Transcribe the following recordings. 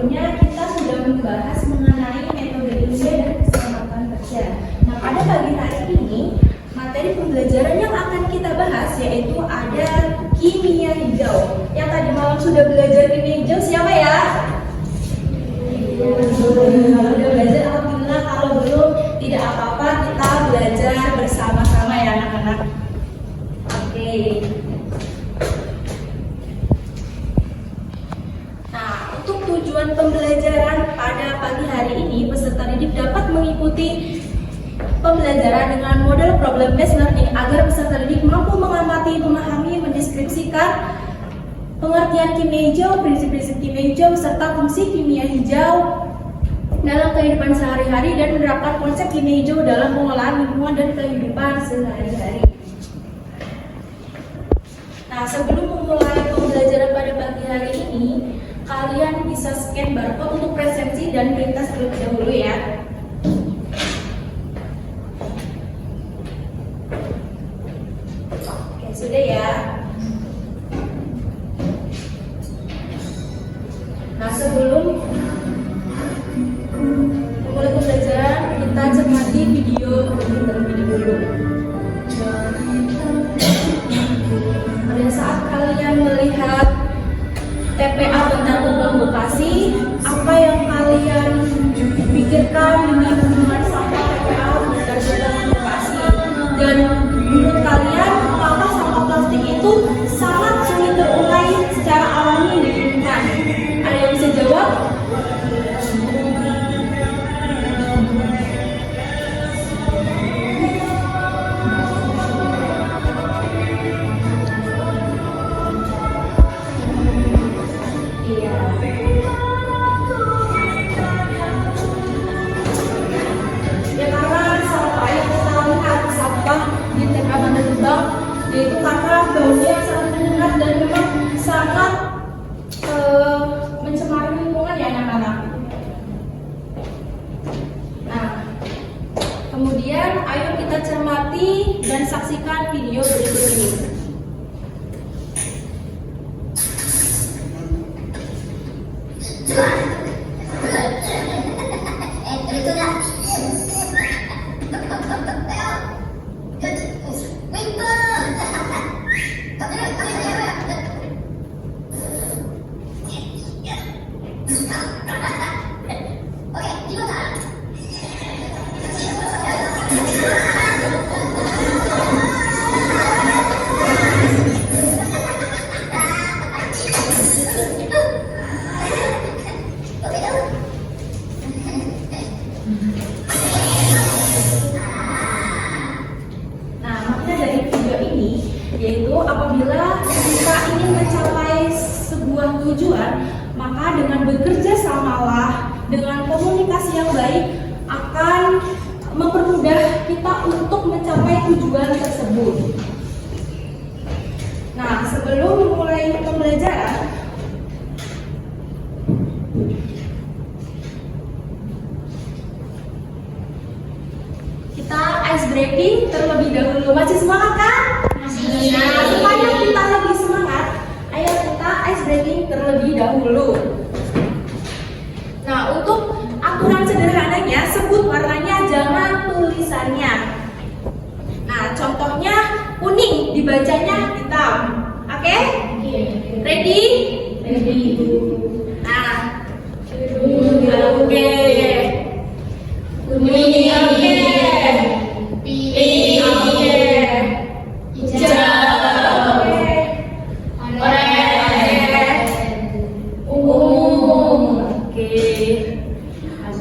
sebelumnya kita sudah membahas mengenai metode ilmiah dan keselamatan kerja. Nah, pada pagi hari ini materi pembelajaran yang akan kita bahas yaitu ada kimia hijau. Yang tadi malam sudah belajar kimia hijau siapa ya? Kalau udah belajar alhamdulillah, kalau belum tidak apa-apa, kita belajar bersama-sama ya anak-anak. Oke. Nah, untuk tujuan pembelajaran pada pagi hari ini, peserta didik dapat mengikuti pembelajaran dengan model problem based learning agar peserta didik mampu mengamati, memahami, mendeskripsikan pengertian kimia hijau, prinsip-prinsip kimia hijau, serta fungsi kimia hijau dalam kehidupan sehari-hari dan menerapkan konsep kimia hijau dalam pengelolaan lingkungan dan kehidupan sehari-hari. Nah, sebelum memulai pembelajaran pada pagi hari ini, kalian bisa scan barcode untuk presensi dan printas terlebih dahulu ya. Oke, sudah ya. Nah, sebelum memulai pembelajaran, kita cermati video terlebih dahulu. Pada saat kalian melihat TPA bentar provokasi, apa yang kalian pikirkan dengan hubungan sampah TPA bentar provokasi? Dan menurut kalian, apakah sampah plastik itu sangat sulit terurai secara alami di lingkungan? Ada yang bisa jawab? Yaitu karena baunya yang sangat menyengat dan memang sangat mencemari lingkungan ya anak-anak. Nah, kemudian ayo kita cermati dan saksikan video berikut ini. Yaitu apabila kita ingin mencapai sebuah tujuan, maka dengan bekerja samalah, dengan komunikasi yang baik akan mempermudah kita untuk mencapai tujuan tersebut. Nah, sebelum memulai pembelajaran, kita ice breaking terlebih dahulu. Masih semangat kan? Nah, supaya kita lebih semangat, ayo kita ice breaking terlebih dahulu. Nah, untuk aturan sederhananya, sebut warnanya, jangan tulisannya. Nah, contohnya kuning, dibacanya hitam. Oke? Ready? Ready. Nah, oke. Kuning, oke. Pink, oke.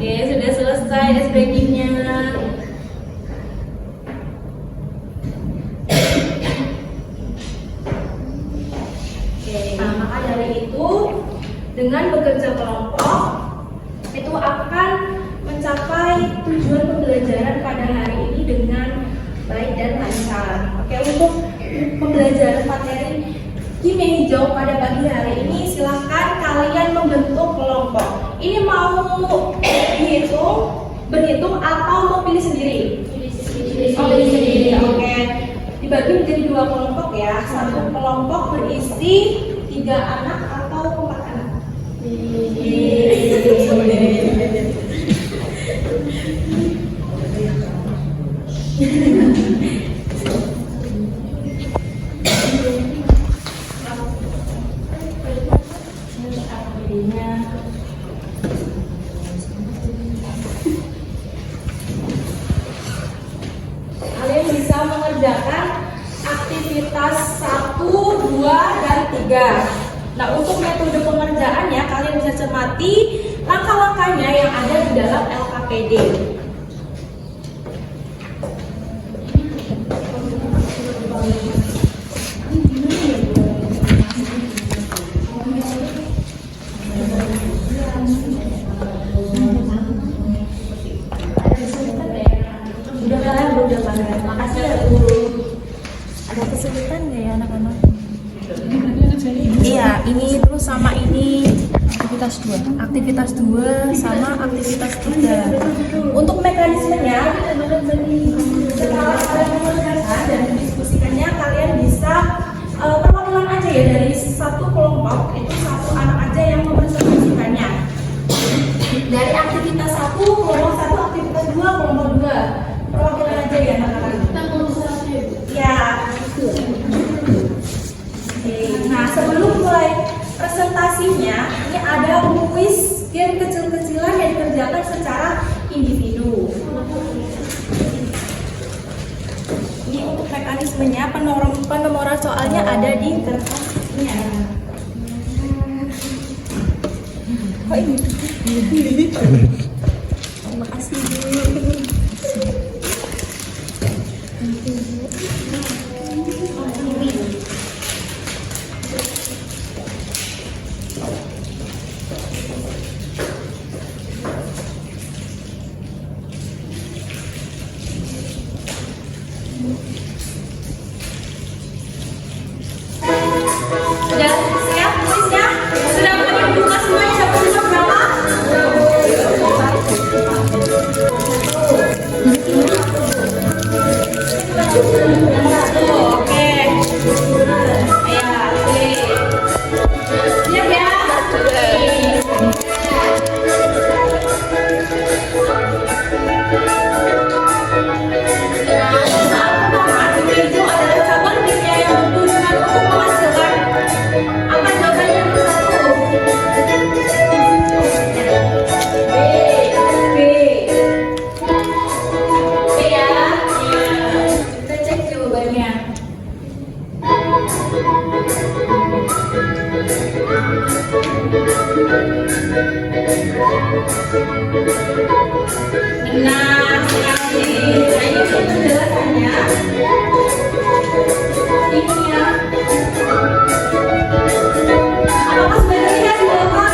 Oke, sudah selesai ice breakingnya. Nah, maka dari itu dengan bekerja kelompok itu akan mencapai tujuan pembelajaran pada hari ini dengan baik dan lancar. Oke, untuk pembelajaran materi kimia hijau pada pagi hari ini, silahkan kalian membentuk kelompok. Ini mau berhitung atau mau pilih sendiri? Pilih sendiri. Oke. Dibagi menjadi 2 kelompok ya. Satu kelompok berisi 3 anak atau 4 anak? 3 Kalian bisa mengerjakan aktivitas 1, 2, dan 3. Nah, untuk metode pengerjaannya kalian bisa cermati langkah-langkahnya yang ada di dalam LKPD. Makasih ya Bu. Ada kesulitan nggak ya anak-anak? Iya, ini terus sama ini aktivitas 2. Aktivitas 2 sama aktivitas 3. Untuk mekanismenya setelah kalian mengerjakan dan mendiskusikannya, kalian bisa perwakilan aja ya dari satu kelompok, itu satu anak aja yang mempresentasikannya. Dari aktivitas 1, kelompok 1, aktivitas 2, kelompok 2. Perwakilan aja ya anak-anak. Ya. Nah, sebelum mulai presentasinya, ini ada kuis game kecil-kecilan yang dikerjakan secara individu. Ini untuk mekanismenya, penomoran soalnya ada di kertasnya. Oh ini. Terima kasih Bu. Sudah siap kuisnya? Sudah boleh buka semuanya? Dapat nomor berapa? Oke. Ya, oke. Siap ya? Itu adalah cabang kimia yang bertujuan untuk menghasilkan apa jawabannya yang satu? B ya. Kita cek jawabannya. Benar sekali. Nah, ini untuk penjelasannya. Ini ya. Apakah sebenarnya dijawab?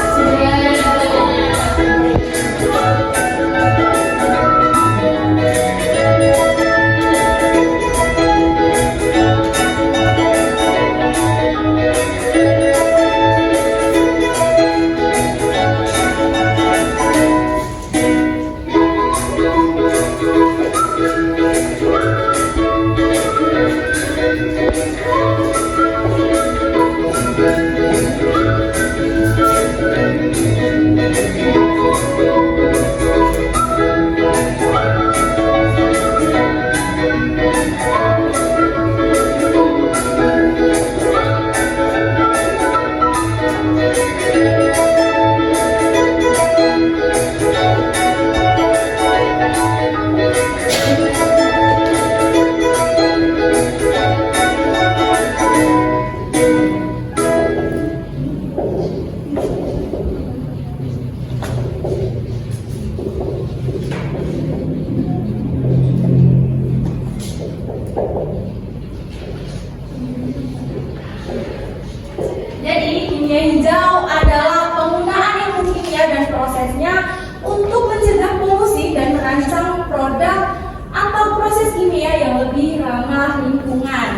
Jadi kimia hijau adalah penggunaan ilmu kimia dan prosesnya untuk mencegah polusi dan merancang produk atau proses kimia yang lebih ramah lingkungan.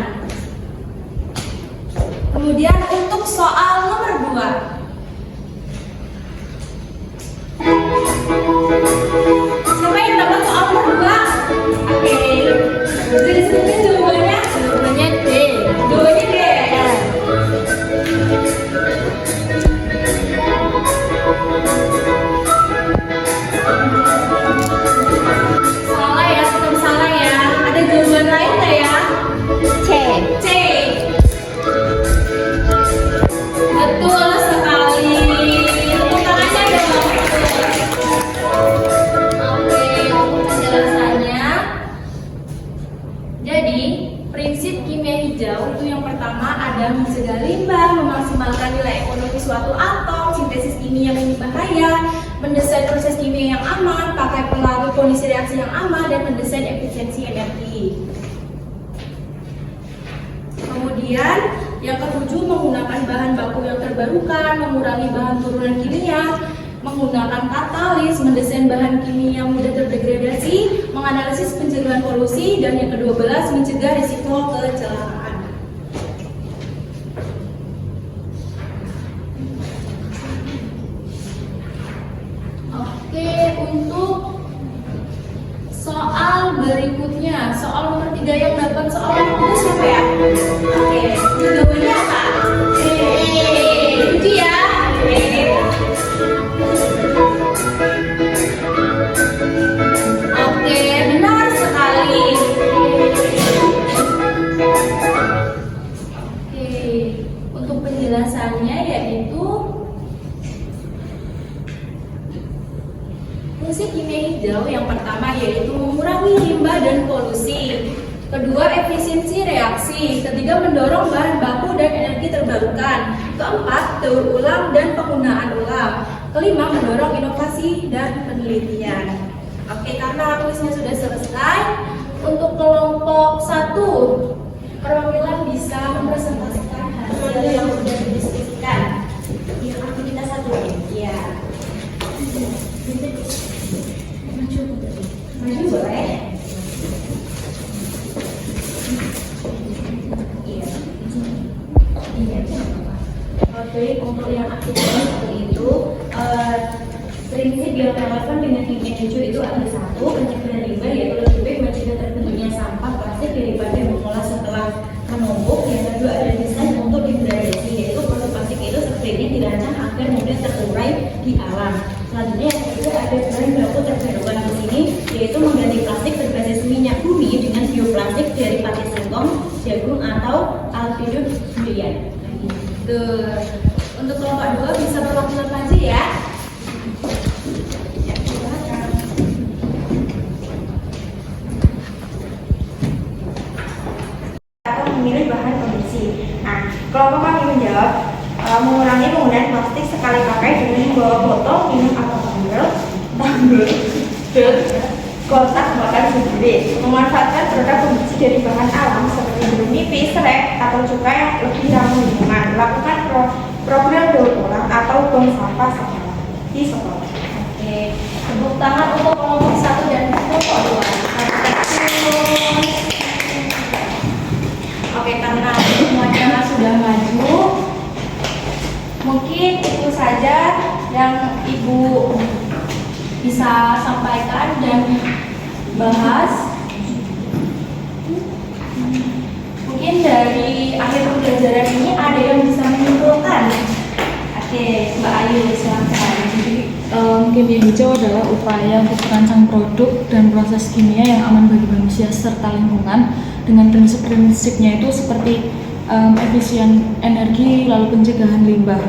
Kemudian untuk soal nomor 2. Siapa yang dapat soal nomor 2? Oke. Bisa disebutin jawabannya? Jawabannya D. Jawabannya D ya. Prinsip kimia hijau itu yang pertama ada mencegah limbah, memaksimalkan nilai ekonomi suatu atom, sintesis kimia yang berbahaya, mendesain proses kimia yang aman, pakai pengaruh kondisi reaksi yang aman, dan mendesain efisiensi energi. Kemudian yang ketujuh menggunakan bahan baku yang terbarukan, mengurangi bahan turunan kimia, menggunakan katalis, mendesain bahan kimia yang mudah terdegradasi, menganalisis pencegahan polusi, dan yang ke-12 mencegah risiko kecelakaan. Oke, untuk soal berikutnya, soal nomor 3 yang dapat soal itu siapa ya? Oke, jawabannya apa? Itu ya. Oke, benar sekali. Oke, untuk penjelasannya yaitu fungsi kimia hijau yang pertama yaitu mengurangi limbah dan polusi. Kedua, efisiensi reaksi. Ketiga, mendorong bahan baku dan energi terbarukan. Keempat, daur ulang dan penggunaan ulang. Kelima, mendorong inovasi dan penelitian. Oke, karena kuisnya sudah selesai, untuk kelompok 1 perwakilan bisa mempresentasikan hasil yang sudah didiskusikan. Ya, aktivitas 1 ya. Maju boleh. Oke, untuk yang aktivitas itu prinsip yang relevan dengan kimia hijau itu ada 1, pencegahan limbah, yaitu lebih baik mencegah terbentuknya sampah plastik daripada mengolah setelah menumpuk. Yang kedua ada desain untuk degradasi, yaitu proses plastik itu seperti dirancang agar mudah terurai di alam. Selanjutnya yang ketiga ada bahan baku terbarukan di sini, yaitu mengganti plastik berbasis minyak bumi dengan bioplastik dari pati singkong, jagung atau alpidum durian. Untuk kelompok 2 bisa berwakilan maju ya. Atau memilih bahan pembersih. Nah, kelompok kami menjawab mengurangi penggunaan plastik sekali pakai dengan membawa botol minum atau tumbler, kotak makan sendiri, memanfaatkan produk pembersih dari bahan alam seperti jeruk nipis, serai, atau cuka yang lebih ramah lingkungan. Lakukan program daur ulang atau buang sampah di sekolah. Oke, tepuk tangan untuk kelompok 1 dan kelompok 2. Oke, karena semuanya sudah maju, mungkin itu saja yang Ibu bisa sampaikan dan bahas. Mungkin dari akhir pembelajaran ini ada yang bisa menyimpulkan. Oke, Mbak Ayu silakan. Kimia hijau adalah upaya untuk merancang produk dan proses kimia yang aman bagi manusia serta lingkungan dengan prinsip-prinsipnya itu seperti efisien energi lalu pencegahan limbah.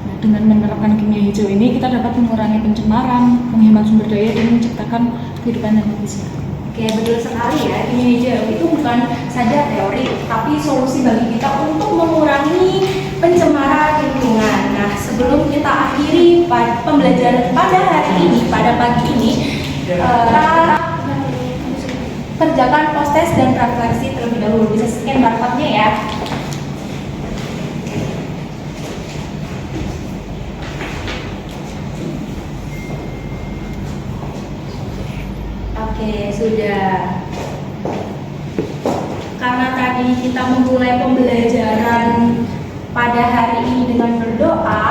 Nah, dengan menerapkan kimia hijau ini kita dapat mengurangi pencemaran, menghemat sumber daya dan menciptakan kehidupan yang lebih sehat. Oke, betul sekali ya. Kimia hijau itu bukan saja teori, tapi solusi bagi kita untuk mengurangi pencemaran lingkungan. Nah, sebelum kita akhiri pembelajaran pada hari ini, pada pagi ini, kita kerjakan post test dan refleksi terlebih dahulu. Bisa scan barcode-nya ya. Oke, sudah. Karena tadi kita memulai pembelajaran pada hari ini dengan berdoa,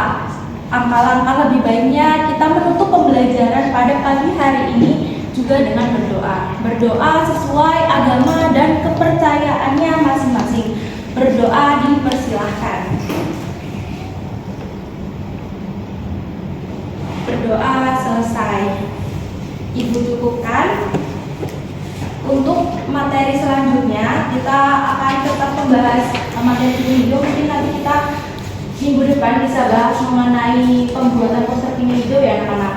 alangkah lebih baiknya kita menutup pembelajaran pada pagi hari ini juga dengan berdoa. Berdoa sesuai agama dan kepercayaannya masing-masing. Berdoa dipersilahkan. Berdoa selesai. Ibu cukupkan. Untuk materi selanjutnya kita akan tetap membahas materi video. Mungkin nanti kita minggu depan bisa bahas mengenai pembuatan poster kimia hijau ya anak-anak.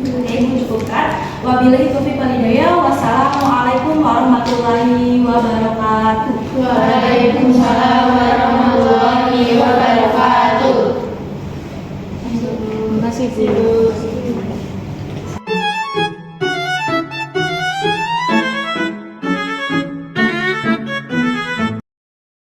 Ibu cukupkan. Wabillahi taufiq wal hidayah. Wassalamualaikum warahmatullahi wabarakatuh. Waalaikumsalam warahmatullahi wabarakatuh. Terima kasih Bu.